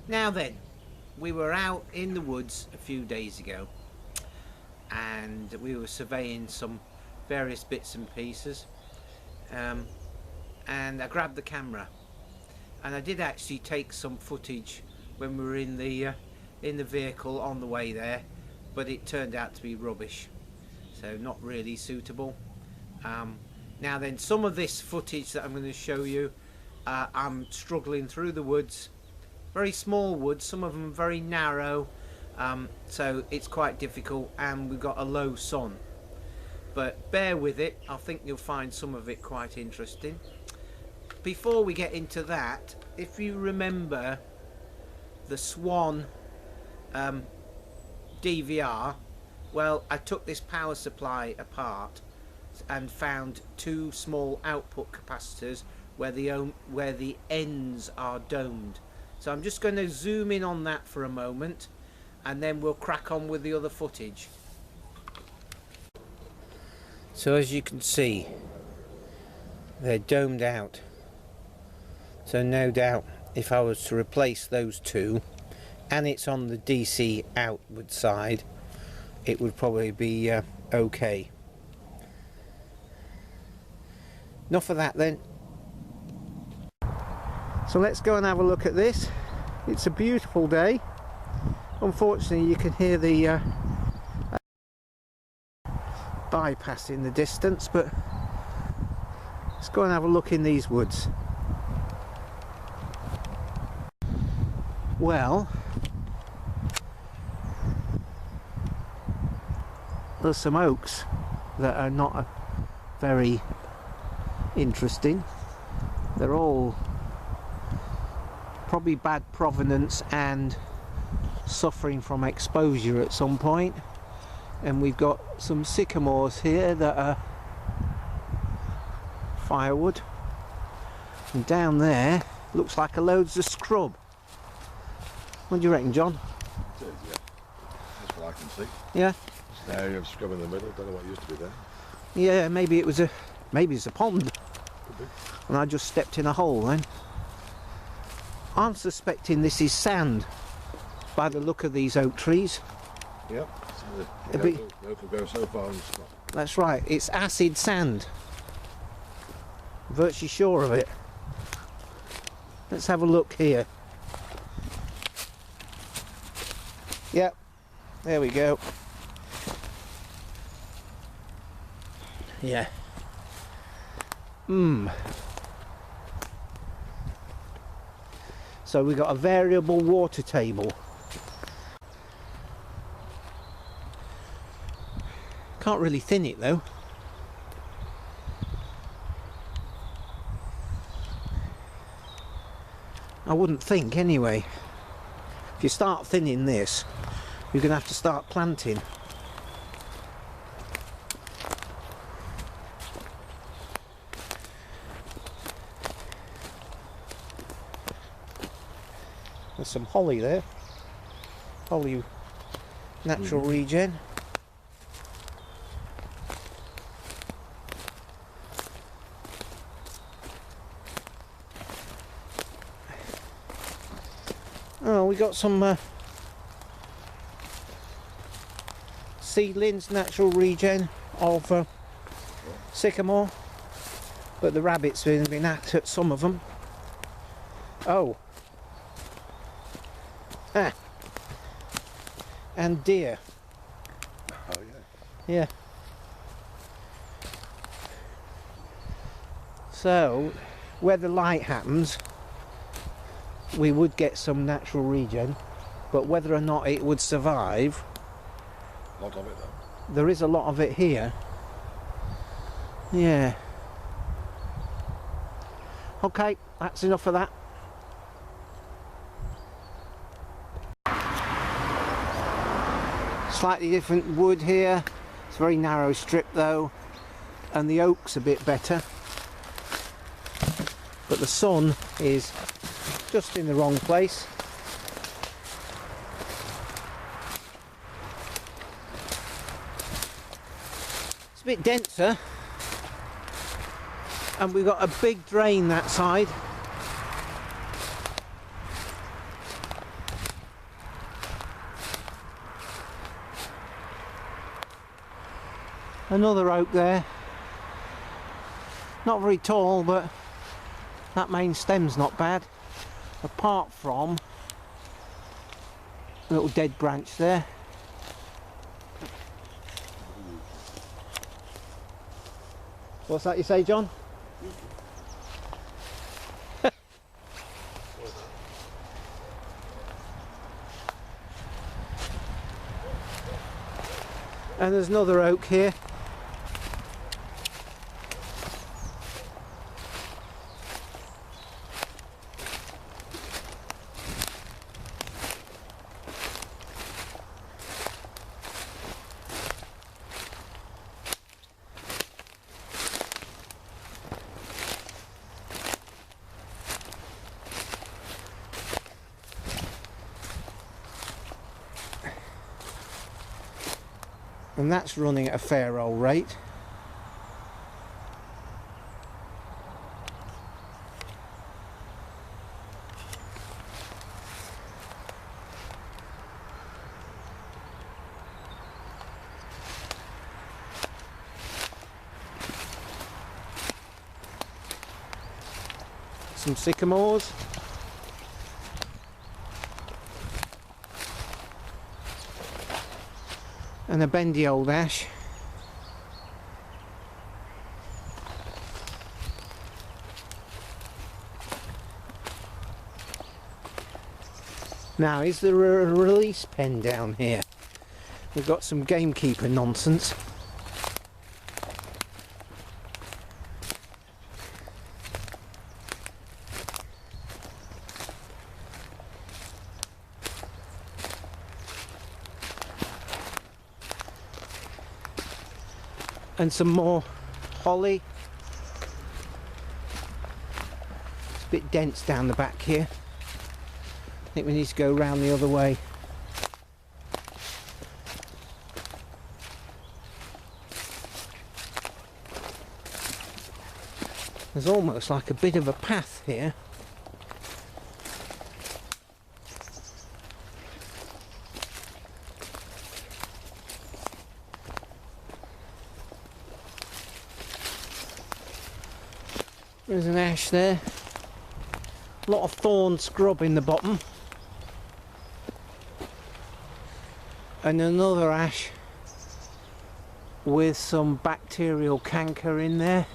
Now then, we were out in the woods a few days ago and we were surveying some various bits and pieces, and I grabbed the camera and I did actually take some footage when we were in the vehicle on the way there, but it turned out to be rubbish, so not really suitable. Now then, some of this footage that I'm going to show you, I'm struggling through the woods, very small woods, some of them very narrow, so it's quite difficult, and we've got a low sun, but bear with it. I think you'll find some of it quite interesting. Before we get into that, if you remember the Swan DVR, well, I took this power supply apart and found two small output capacitors where the ends are domed. So I'm just going to zoom in on that for a moment and then we'll crack on with the other footage. So as you can see, they're domed out. So no doubt if I was to replace those two, and it's on the DC outward side, it would probably be okay. Enough of that then. So let's go and have a look at this. It's a beautiful day. Unfortunately you can hear the bypass in the distance, but let's go and have a look in these woods. Well, there's some oaks that are not very interesting. They're all probably bad provenance and suffering from exposure at some point. And we've got some sycamores here that are firewood, and down there looks like a loads of scrub. What do you reckon, John? It is, yeah. That's what I can see. Yeah. It's an area of scrub in the middle. Don't know what used to be there. Yeah, maybe it's a pond. Could be. And I just stepped in a hole then. I'm suspecting this is sand by the look of these oak trees. Yep. So the oak will go so far and stop. That's right, it's acid sand. I'm virtually sure of it. Let's have a look here. Yep, there we go. Yeah. So we've got a variable water table. Can't really thin it though. I wouldn't think anyway. If you start thinning this, you're going to have to start planting. There's some holly there. Holly natural regen. Oh, we got some seedlings, natural regen of sycamore, but the rabbits have been at some of them. Oh, and deer. Oh yeah. Yeah. So, where the light happens, we would get some natural regen, but whether or not it would survive, A lot of it though. there is a lot of it here. Yeah. Okay, that's enough of that. Slightly different wood here. It's a very narrow strip though, and the oak's a bit better, but the sun is just in the wrong place. It's a bit denser, and we've got a big drain that side. Another oak there. Not very tall, but that main stem's not bad. Apart from a little dead branch there. What's that you say, John? And there's another oak here. And that's running at a fair old rate. Some sycamores. And a bendy old ash. Now, is there a release pen down here? We've got some gamekeeper nonsense. And some more holly. It's a bit dense down the back here. I think we need to go round the other way. There's almost like a bit of a path here. There's an ash there. A lot of thorn scrub in the bottom. And another ash with some bacterial canker in there.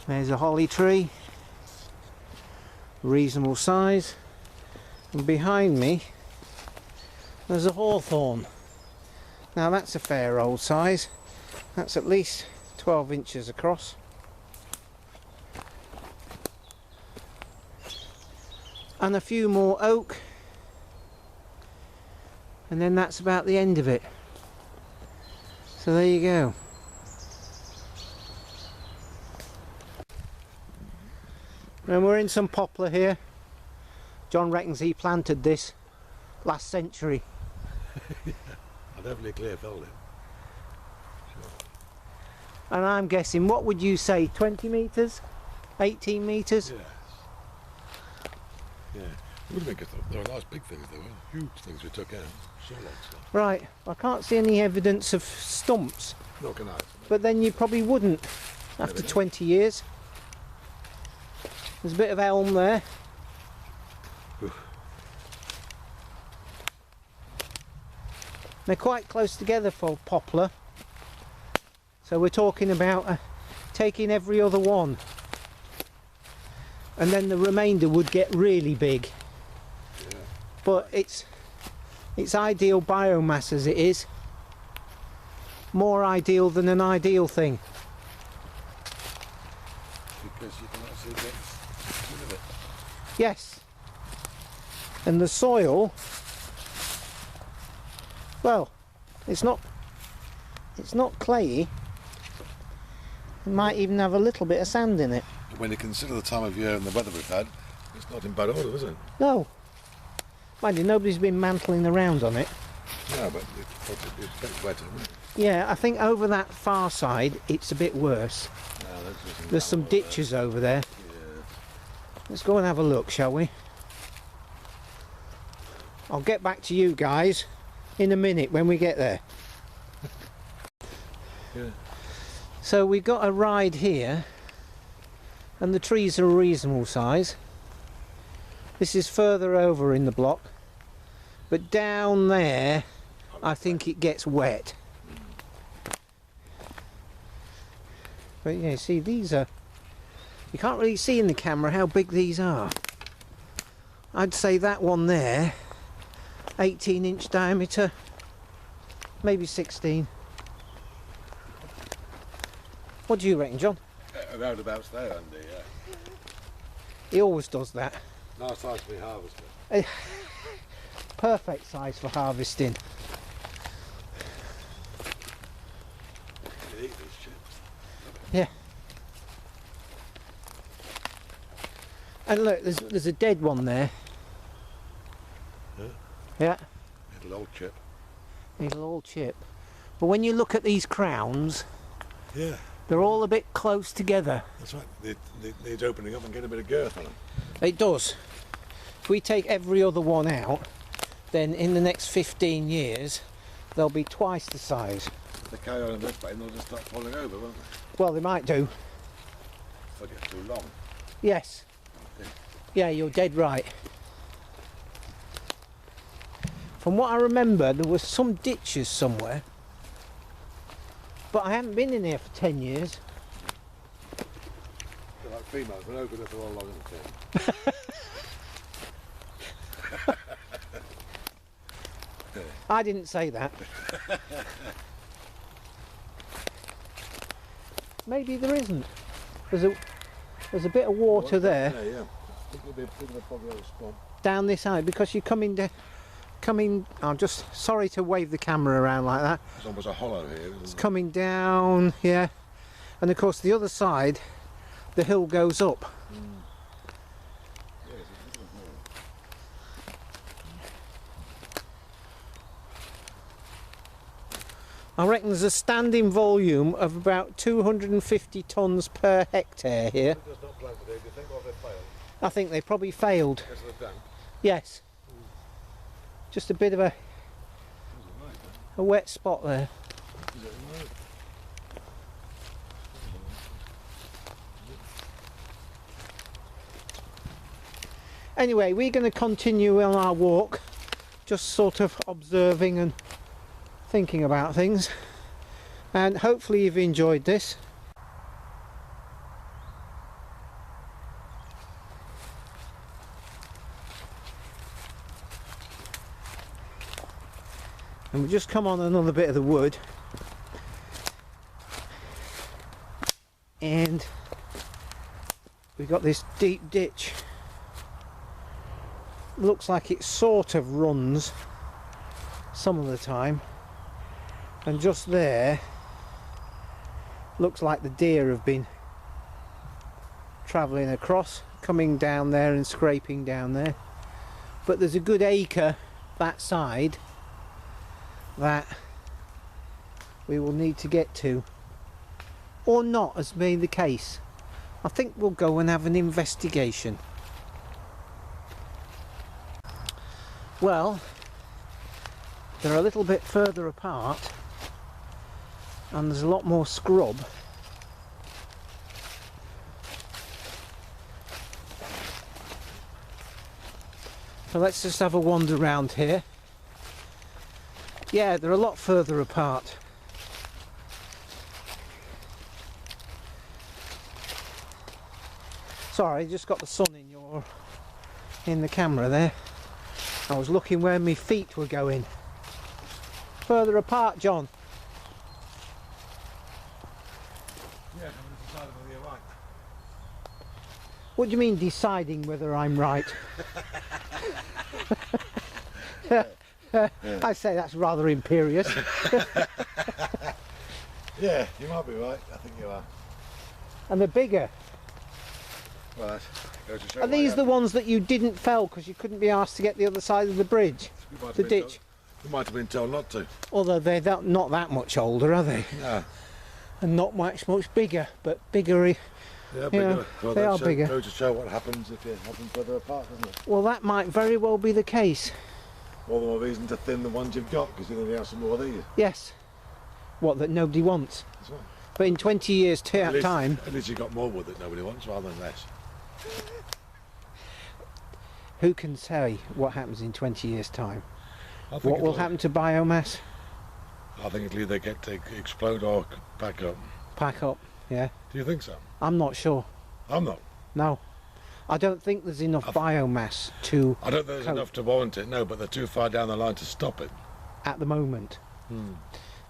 There's a holly tree. Reasonable size, and behind me there's a hawthorn. Now that's a fair old size. That's at least 12 inches across. And a few more oak, and then that's about the end of it. So there you go. And we're in some poplar here. John reckons he planted this last century. I definitely clear felled it. Sure. And I'm guessing, what would you say, 20 metres? 18 metres? Yes. Yeah. It would have been good. There were nice big things, there were huge things we took out. So long stuff. Right, I can't see any evidence of stumps. Not can I. But then you probably wouldn't after 20 years. There's a bit of elm there. Oof. They're quite close together for poplar. So we're talking about taking every other one. And then the remainder would get really big. Yeah. But it's ideal biomass as it is. More ideal than an ideal thing. Because you can actually get rid of it. Yes. And the soil, well, it's not clayey. It might even have a little bit of sand in it. When you consider the time of year and the weather we've had, it's not in bad order, is it? No. Mind you, nobody's been mantling around on it. No. No, but it's a bit wetter, isn't it? Yeah, I think over that far side it's a bit worse. No, There's some ditches over there. Yeah. Let's go and have a look, shall we? I'll get back to you guys in a minute when we get there. Yeah. So we got a ride here, and the trees are a reasonable size. This is further over in the block, but down there I think it gets wet. But yeah, see, these are, you can't really see in the camera how big these are. I'd say that one there, 18-inch diameter, maybe 16. What do you reckon, John? Around about there, Andy, yeah. He always does that. Nice size to be harvested. Perfect size for harvesting. You eat these chips. Yeah. And look, there's a dead one there. Yeah. Yeah. Little old chip. Little old chip. But when you look at these crowns, Yeah. they're all a bit close together. That's right. It needs opening up and getting a bit of girth on them. It does. If we take every other one out, then in the next 15 years, they'll be twice the size. If they carry on in this way, they'll just start falling over, won't they? Well, they might do. If they get too long. Yes. I think. Yeah, you're dead right. From what I remember, there was some ditches somewhere. But I haven't been in here for 10 years. They're like females, they're no good if they're all long and thin. I didn't say that. Maybe there isn't. There's a bit of water there Yeah. I think there'll be probably a spot. down this side, because you're coming. I'm just sorry to wave the camera around like that. There's almost a hollow here, isn't It's it? coming down, yeah. And of course the other side, the hill goes up. Yeah, it's a little more. I reckon there's a standing volume of about 250 tonnes per hectare here. It does not plant today. Do you think or they failed? I think they probably failed. Because of the damp? Yes. Just a bit of a wet spot there. Is it right? Anyway, we're going to continue on our walk, just sort of observing and thinking about things, and hopefully you've enjoyed this. And we've just come on another bit of the wood, and we've got this deep ditch. Looks like it sort of runs some of the time, and just there looks like the deer have been travelling across, coming down there and scraping down there. But there's a good acre that side that we will need to get to, or not, as being the case. I think we'll go and have an investigation. Well, they're a little bit further apart and there's a lot more scrub. So let's just have a wander around here. Yeah, they're a lot further apart. Sorry, just got the sun in the camera there. I was looking where my feet were going. Further apart, John. Yeah, I'm deciding whether you're right. What do you mean deciding whether I'm right? I say that's rather imperious. Yeah, you might be right. I think you are. And they're bigger. Well, that goes to show Are why these I the haven't- ones that you didn't fell because you couldn't be asked to get the other side of the bridge? We might have The been ditch? They might have been told not to. Although they're not that much older, are they? No. And not much bigger, but bigger. Yeah, You bigger. know, Well, they are show, bigger. Goes to show what happens if you have them further apart, doesn't it? Well, that might very well be the case. All the more reason to thin the ones you've got, because you're going to have some more of these. Yes. What, that nobody wants? That's right. But in 20 years' time... At least you've got more wood that nobody wants rather than less. Who can say what happens in 20 years' time? I think What will it'll- happen to biomass? I think it'll either get to explode or back up. Pack up, yeah. Do you think so? I'm not sure. I'm not. No. I don't think there's enough biomass to... I don't think there's cope enough to warrant it, no, but they're too far down the line to stop it. at the moment. Hmm.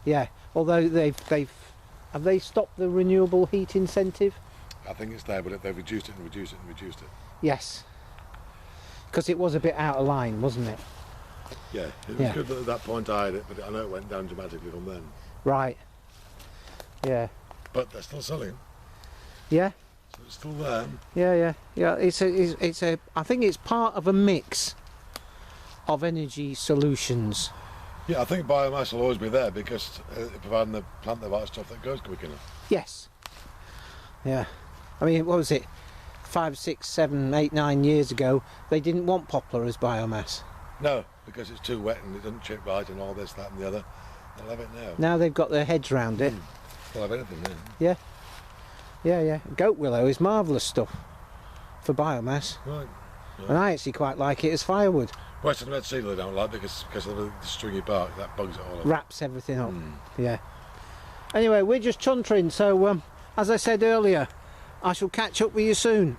Yeah. Although have they stopped the renewable heat incentive? I think it's there, but they've reduced it and reduced it and reduced it. Yes. Because it was a bit out of line, wasn't it? Yeah, it was good that at that point I had it, but I know it went down dramatically from then. Right. Yeah. But they're still selling. Yeah. So it's still there. Yeah. It's a. I think it's part of a mix of energy solutions. Yeah, I think biomass will always be there because providing they plant the right stuff that goes quick enough. Yes. Yeah. I mean, what was it? 5, 6, 7, 8, 9 years ago, they didn't want poplar as biomass. No, because it's too wet and it doesn't chip right and all this, that and the other. They'll have it now. Now they've got their heads round it. They'll have anything now. Yeah. Goat willow is marvellous stuff for biomass. Right. And I actually quite like it as firewood. Western red cedar they don't like because of the stringy bark, that bugs it all up. Wraps everything up. Yeah. Anyway, we're just chuntering, so as I said earlier, I shall catch up with you soon.